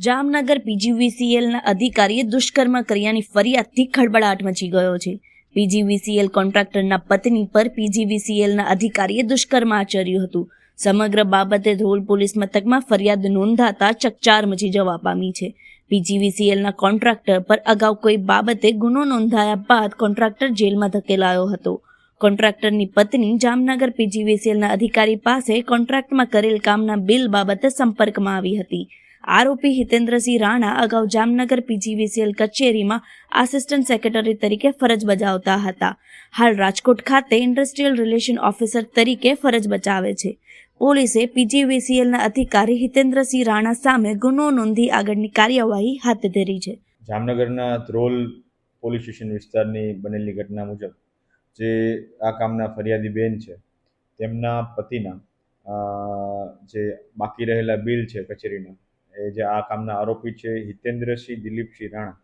જામનગર પીજીવીસીએલના અધિકારીએ દુષ્કર્મ કર્યાની ફરિયાદથી ખળબળાટ મચી ગયો છે. પીજીવીસીએલ કોન્ટ્રાક્ટરના પત્ની પર પીજીવીસીએલના અધિકારીએ દુષ્કર્મ આચર્યું હતું. સમગ્ર બાબતે ધ્રોલ પોલીસ મથકમાં ફરિયાદ નોંધાતા ચકચાર મચી જવા પામી છે. પીજીવીસીએલના કોન્ટ્રાક્ટર પર અગાઉ કોઈ બાબતે ગુનો નોંધાયા બાદ કોન્ટ્રાક્ટર જેલમાં ધકેલાયો હતો. કોન્ટ્રાક્ટરની પત્ની જામનગર પીજીવીસીએલના અધિકારી પાસે કોન્ટ્રાક્ટમાં કરેલ કામના બિલ બાબતે સંપર્કમાં આવી હતી. આરોપી હિતેન્દ્રસિંહ રાણા અગાઉ જામનગર પીજીવીસીએલ કચેરીમાં આસિસ્ટન્ટ સેક્રેટરી તરીકે ફરજ બજાવતા હતા. હાલ રાજકોટ ખાતે ઇન્ડસ્ટ્રીયલ રિલેશન ઓફિસર તરીકે ફરજ બજાવે છે. પોલીસે પીજીવીસીએલના અધિકારી હિતેન્દ્રસિંહ રાણા સામે ગુનો નોંધી આગળની કાર્યવાહી હાથ ધરી છે. જામનગરના ધ્રોલ પોલીસ સ્ટેશન વિસ્તારની બનેલી ઘટના મુજબ જે આ કામના ફરિયાદી બેન છે તેમના પતિના જે બાકી રહેલા બિલ છે કચેરીના, એ જે આ કામના આરોપી છે હિતેન્દ્રસિંહ દિલીપસિંહ રાણા,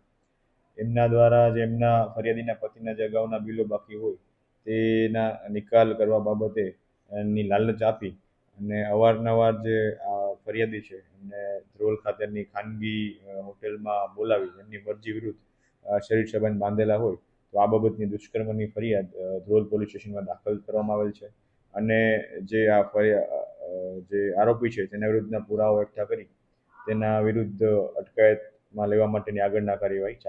એમના દ્વારા જે એમના ફરિયાદીના પતિના જે અગાઉના બિલો બાકી હોય તેના નિકાલ કરવા બાબતે એની લાલચ આપી અને અવારનવાર જે ફરિયાદી છે એમને ધ્રોલ ખાતેની ખાનગી હોટેલમાં બોલાવી એમની મરજી વિરુદ્ધ શરીર સંબંધ બાંધેલા હોય તો આ બાબતની દુષ્કર્મની ફરિયાદ ધ્રોલ પોલીસ સ્ટેશનમાં દાખલ કરવામાં આવેલ છે. અને જે જે આરોપી છે તેના વિરુદ્ધના પુરાવા એકઠા કરી તેના વિરુદ્ધ અટકાયતમાં લેવા માટેની આગળના કાર્યવાહી ચાલુ